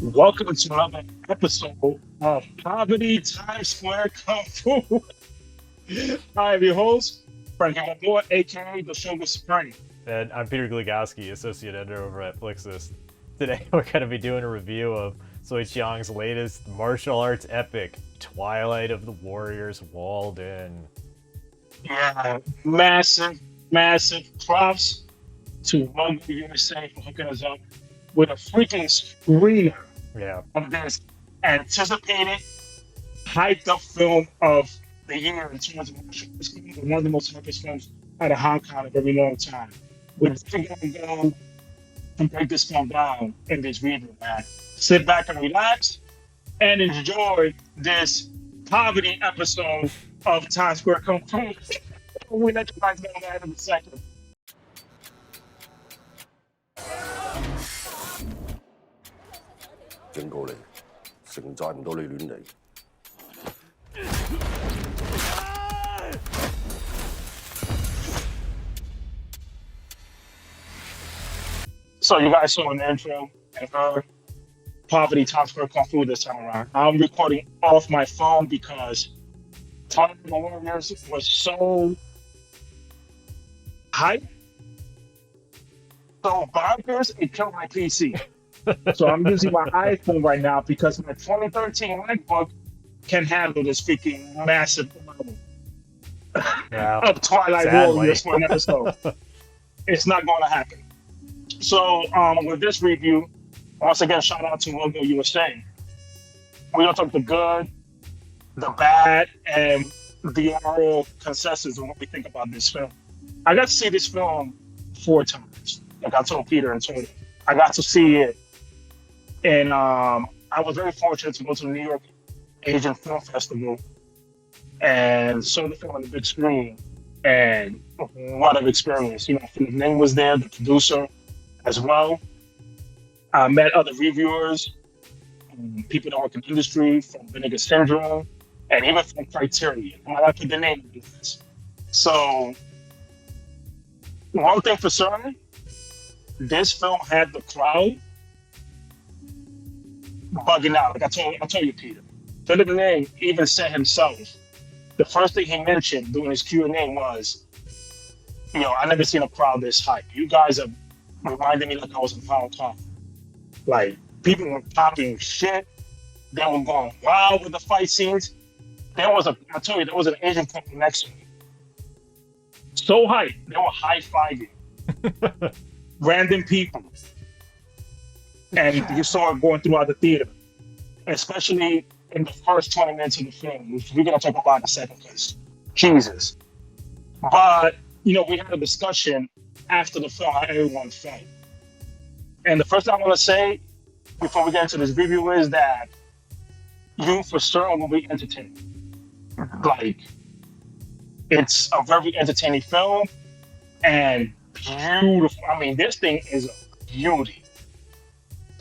Welcome to another episode of Poverty Times Square Kung Fu. I'm your host, Frank Moore, aka the Sugar Supreme. And I'm Peter Glugowski, associate editor over at Flixus. Today we're going to be doing a review of Sui Chiang's latest martial arts epic, Twilight of the Warriors Walled In. Yeah, massive props to Rogue USA for hooking us up with a freaking screener Yeah. of this anticipated, hyped up film of the year in terms of one of the most hyped films out of Hong Kong in a very long time. We're definitely going to go and break this film down in this review, man. Sit back and relax and enjoy this poverty episode of Times Square Kung Fu. We'll let you guys know that in a second. 警告你，城寨唔到你亂嚟。So you guys saw an intro and heard Poverty Times Square Kung Fu this time around. I'm recording off my phone because Twilight of the Warriors was so hype, so bonkers, it killed my PC. So I'm using my iPhone right now because my 2013 MacBook can handle this freaking massive amount Yeah. of Twilight Sadly. Warriors for an episode. It's not going to happen. So with this review, once again, shout out to Logo USA. We're going to talk the good, the bad, and the overall consensus of what we think about this film. I got to see this film 4 times. Like I told Peter and Tony, I got to see it. And I was very fortunate to go to the New York Asian Film Festival and saw the film on the big screen. And what an experience. You know, Philip Ning was there, the producer as well. I met other reviewers, people that work in the industry from Vinegar Syndrome, and even from Criterion. I like to put the name of this. So, one thing for certain, this film had the crowd bugging out. Like I told you, Peter. Philip Ning even said himself, the first thing he mentioned during his Q&A was, you know, I never seen a crowd this hype. You guys are reminding me like I was in Hong Kong. Like, people were popping shit. They were going wild with the fight scenes. I told you, there was an Asian couple next to me. So hyped. They were high-fiving random people. And you saw it going throughout the theater, especially in the first 20 minutes of the film, which we're going to talk about in a second, because Jesus. But, you know, we had a discussion after the film how everyone felt. And the first thing I want to say before we get into this review is that you for certain will be entertained. Like, it's a very entertaining film and beautiful. I mean, this thing is a beauty.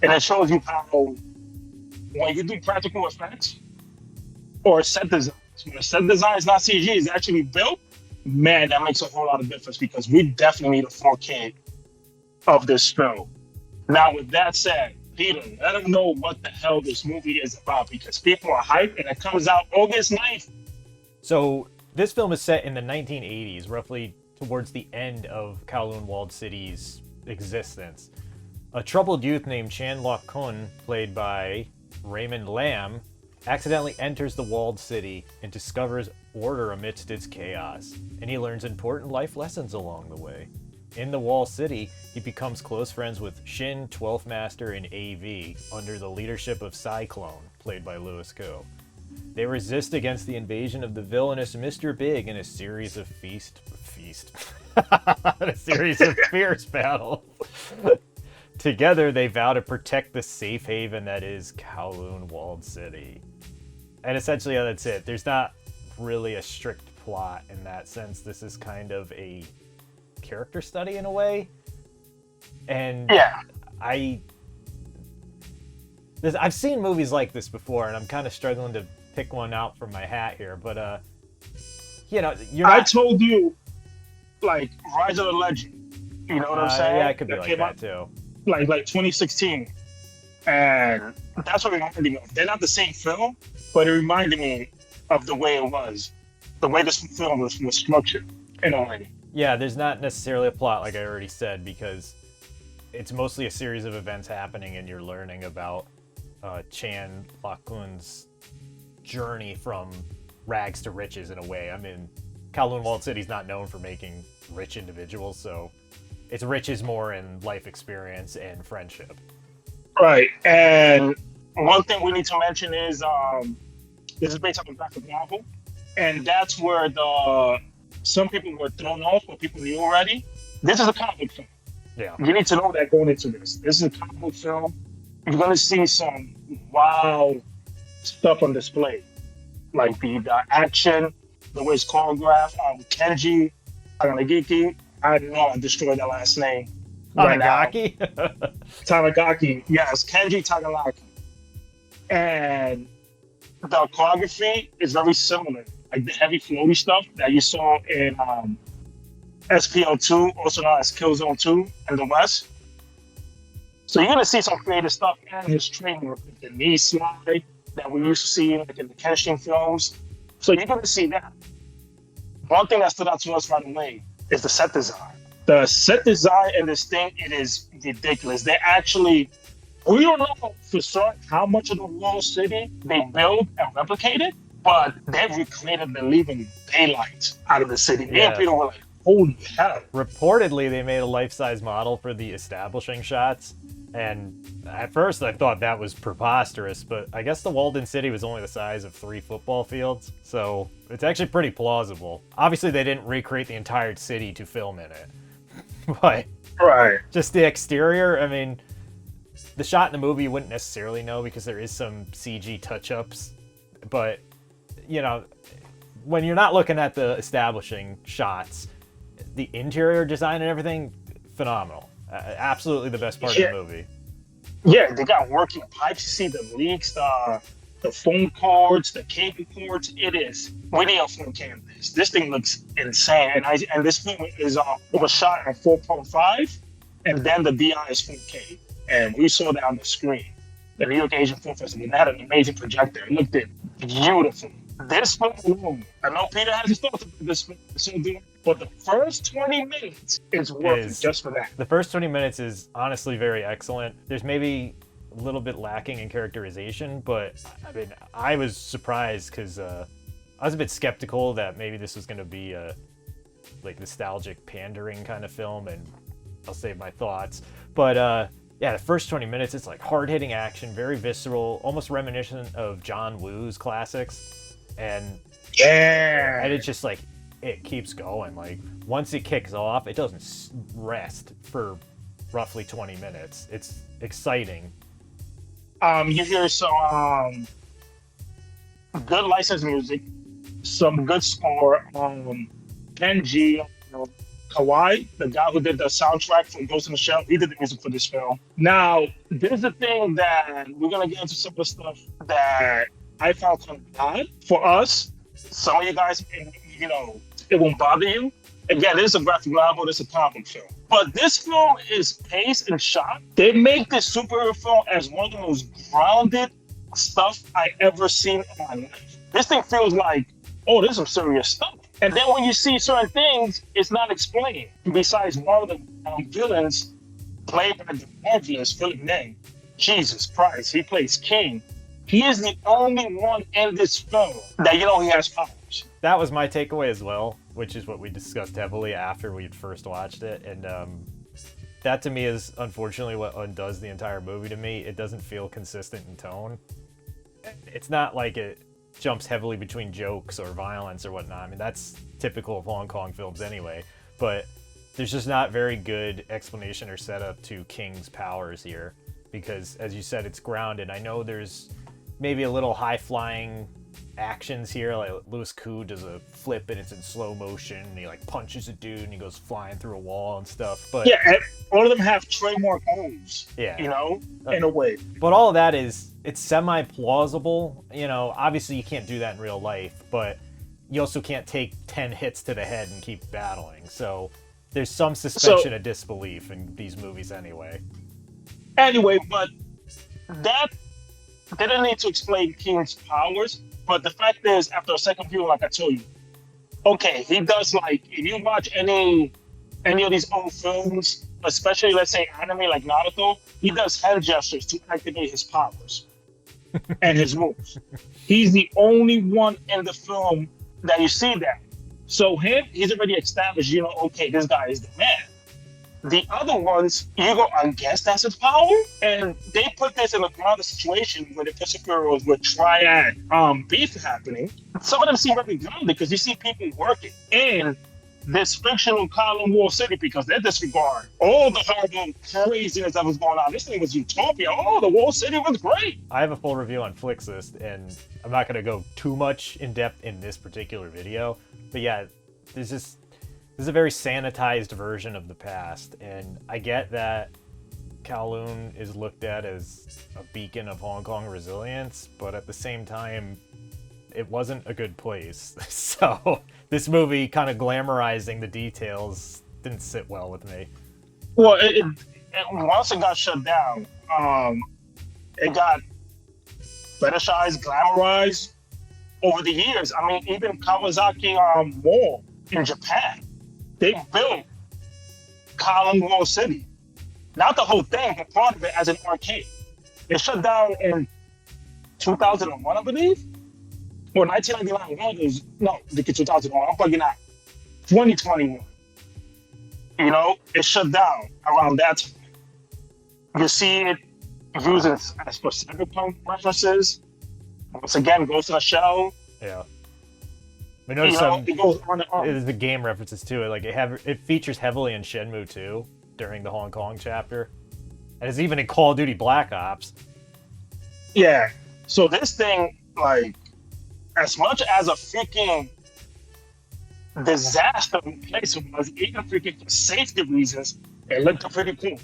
And it shows you how when you do practical effects or set designs, when a set design is not CG, it's actually built, man, that makes a whole lot of difference because we definitely need a 4K of this film. Now, with that said, Peter, let them know what the hell this movie is about because people are hyped and it comes out August 9th. So, this film is set in the 1980s, roughly towards the end of Kowloon Walled City's existence. A troubled youth named Chan Lok Kun, played by Raymond Lam, accidentally enters the walled city and discovers order amidst its chaos, and he learns important life lessons along the way. In the walled city, he becomes close friends with Shin, 12th Master, and AV, under the leadership of Cyclone, played by Louis Ko. They resist against the invasion of the villainous Mr. Big in a series of a series of fierce battles. Together, they vow to protect the safe haven that is Kowloon Walled City. And essentially, that's it. There's not really a strict plot in that sense. This is kind of a character study in a way. And Yeah. I've seen movies like this before, and I'm kind of struggling to pick one out from my hat here. But, you know, I told you, like, Rise of the Legend. You know what I'm saying? Yeah, it could be That like came that out, too. like 2016. And that's what it reminded me of. They're not the same film, but it reminded me of the way it was, the way this film was structured in a way. Yeah, there's not necessarily a plot, like I already said, because it's mostly a series of events happening, and you're learning about Chan Lok-kun's journey from rags to riches in a way. I mean, Kowloon Walled City's not known for making rich individuals, so its riches more in life experience and friendship. Right. And one thing we need to mention is this is based on a graphic novel, and that's where the some people were thrown off, but people knew already. This is a comic film. Yeah. You need to know that going into this. This is a comic book film. You're gonna see some wild stuff on display, like the action, the way it's choreographed. Kenji Taganagiki. I know I destroyed that last name. Right now. Tanagaki. Yes, Kenji Taganaki. And the choreography is very similar, like the heavy floaty stuff that you saw in SPO2, also known as Killzone 2 in the West. So you're gonna see some creative stuff and his training with the knee slide that we used to see like in the Kenshin films. So you're gonna see that. One thing that stood out to us right away is the set design. The set design in this thing, it is ridiculous. They actually, we don't know for certain how much of the walled city they built and replicated, but they recreated the living daylight out of the city. Me and Peter were like, holy hell. Reportedly, they made a life-size model for the establishing shots, and at first I thought that was preposterous, but I guess the Walden City was only the size of 3 football fields, so it's actually pretty plausible. Obviously, they didn't recreate the entire city to film in it, but right. Just the exterior, I mean, the shot in the movie you wouldn't necessarily know because there is some CG touch-ups, but, you know, when you're not looking at the establishing shots, the interior design and everything, phenomenal. Absolutely the best part of the movie. Yeah, they got working pipes. You see the leaks, the phone cords, the cable cords. It is. We need a 4K of this. This thing looks insane. And this film is it was shot at 4.5, and then the DI is 4K. And we saw that on the screen. The New York Asian Film Festival, they had an amazing projector. It looked beautiful. This film alone, I know Peter has his thoughts about this film, but the first 20 minutes is worth it just for that. The first 20 minutes is honestly very excellent. There's maybe a little bit lacking in characterization, but I mean, I was surprised because I was a bit skeptical that maybe this was going to be a like nostalgic pandering kind of film, and I'll save my thoughts. But yeah, the first 20 minutes, it's like hard-hitting action, very visceral, almost reminiscent of John Woo's classics. And it's just like, it keeps going. Like, once it kicks off, it doesn't rest for roughly 20 minutes. It's exciting. You hear some good licensed music, some good score. Kenji Kawai, the guy who did the soundtrack for Ghost in the Shell, he did the music for this film. Now, this is the thing that we're gonna get into some of the stuff that I found kind of odd for us. Some of you guys, you know, it won't bother you. Again, this is a graphic novel, this is a comic film. But this film is paced and shot. They make this superhero film as one of the most grounded stuff I ever seen in my life. This thing feels like, oh, this is some serious stuff. And then when you see certain things, it's not explained. Besides one of the villains, played by the marvelous Philip Nang, Jesus Christ, he plays King. He is the only one in this film that you know he has powers. That was my takeaway as well, which is what we discussed heavily after we had first watched it. And that to me is unfortunately what undoes the entire movie to me. It doesn't feel consistent in tone. It's not like it jumps heavily between jokes or violence or whatnot. I mean, that's typical of Hong Kong films anyway. But there's just not very good explanation or setup to King's powers here. Because, as you said, it's grounded. I know there's maybe a little high-flying actions here, like Louis Koo does a flip and it's in slow motion, and he like punches a dude and he goes flying through a wall and stuff. But yeah, and all of them have trademark moves. Yeah, you know, in a way. But all of that it's semi-plausible. You know, obviously you can't do that in real life, but you also can't take 10 hits to the head and keep battling. So there's some suspension of disbelief in these movies anyway. Anyway, but that they didn't need to explain King's powers, but the fact is, after a second view, like I told you, okay, he does like if you watch any of these old films, especially let's say anime like Naruto, he does hand gestures to activate his powers and his moves. He's the only one in the film that you see that. So him, he's already established, okay, this guy is the man. The other ones, you go, I guess that's his power. And they put this in another situation where the Pacific was with Triad beef happening. Some of them seem very grounded because you see people working in this fictional Kowloon Walled City because they disregard all the horrible craziness that was going on. This thing was utopia. Oh, the Walled City was great. I have a full review on Flixist, and I'm not going to go too much in depth in this particular video. But yeah, this is a very sanitized version of the past, and I get that Kowloon is looked at as a beacon of Hong Kong resilience, but at the same time, it wasn't a good place. So this movie kind of glamorizing the details didn't sit well with me. Well, once it got shut down, it got fetishized, glamorized over the years. I mean, even Kawasaki Mall in Japan, they built Kowloon Walled City. Not the whole thing, but part of it as an arcade. It shut down in 2001, I believe. Or 1999, no, 2001, I'm bugging out. 2021. It shut down around that time. You see it used as for cyberpunk references. Once again, Ghost in the Shell. Yeah. We noticed some it goes on and on. the game references to it. Like it features heavily in Shenmue 2 during the Hong Kong chapter, and it's even in Call of Duty Black Ops. Yeah. So this thing, like, as much as a freaking disaster place it was, even freaking for safety reasons, it looked pretty cool.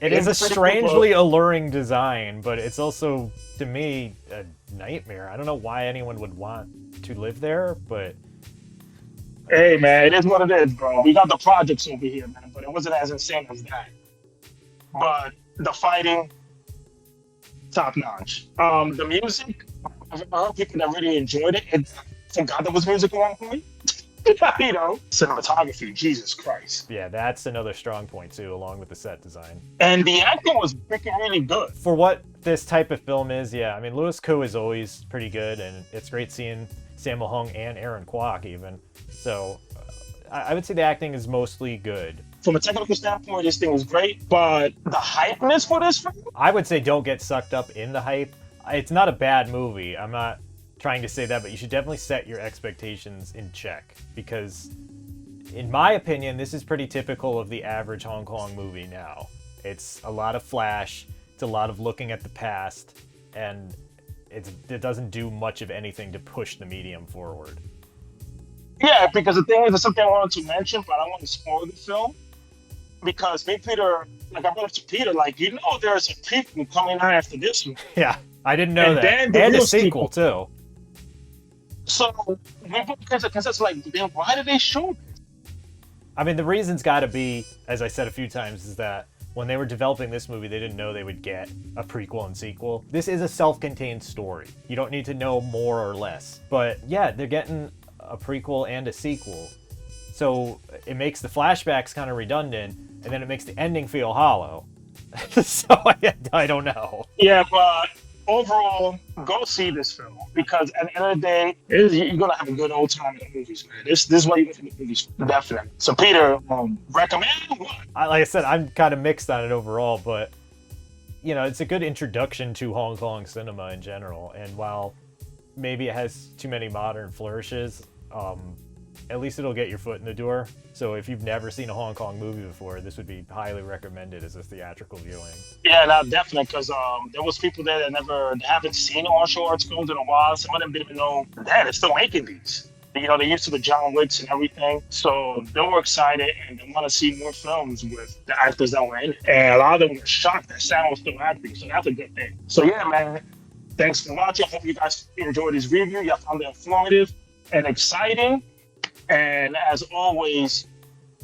It is a strangely alluring design, but it's also, to me, a nightmare. I don't know why anyone would want to live there, but... Hey, man, it is what it is, bro. We got the projects over here, man, but it wasn't as insane as that. But the fighting, top notch. The music, I've heard people that really enjoyed it and forgot there was music at one point. Cinematography, Jesus Christ. Yeah, that's another strong point too, along with the set design. And the acting was freaking really good. For what this type of film is, yeah, I mean, Louis Koo is always pretty good, and it's great seeing Sammo Hung and Aaron Kwok even. So I would say the acting is mostly good. From a technical standpoint, this thing was great, but the hypeness for this film? I would say don't get sucked up in the hype. It's not a bad movie. I'm not trying to say that, but you should definitely set your expectations in check, because in my opinion, this is pretty typical of the average Hong Kong movie now. It's a lot of flash, it's a lot of looking at the past, and it doesn't do much of anything to push the medium forward. Yeah, because the thing is, there's something I wanted to mention, but I don't want to spoil the film. Because me, Peter, like I brought up to Peter, like, there's a prequel coming out after this one. Yeah, I didn't know that. And a sequel, too. So, we put consensus, like, then why did they show this? I mean, the reason's got to be, as I said a few times, is that when they were developing this movie, they didn't know they would get a prequel and sequel. This is a self-contained story. You don't need to know more or less. But yeah, they're getting a prequel and a sequel. So it makes the flashbacks kind of redundant, and then it makes the ending feel hollow. So I don't know. Yeah, but overall, go see this film, because at the end of the day, you're gonna have a good old time in the movies, man. This is what you get from the movies, definitely. So Peter, recommend what? Like I said, I'm kind of mixed on it overall, but it's a good introduction to Hong Kong cinema in general. And while maybe it has too many modern flourishes, at least it'll get your foot in the door. So if you've never seen a Hong Kong movie before, this would be highly recommended as a theatrical viewing. Yeah, no, definitely, because there was people there that haven't seen martial arts films in a while. Some of them didn't even know that they're still making these. They're used to the John Wicks and everything. So they were excited and they want to see more films with the actors that were in it. And a lot of them were shocked that Sam was still acting. So that's a good thing. So yeah, man, thanks for watching. I hope you guys enjoyed this review. Y'all found it informative and exciting. And as always,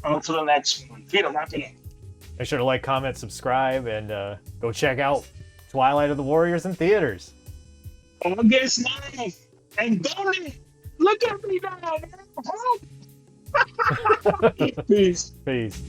on to the next one. Peter, wrap it up. Make sure to like, comment, subscribe, and go check out Twilight of the Warriors in theaters. August 9th. And donate. Look at me now, man. Peace. Peace.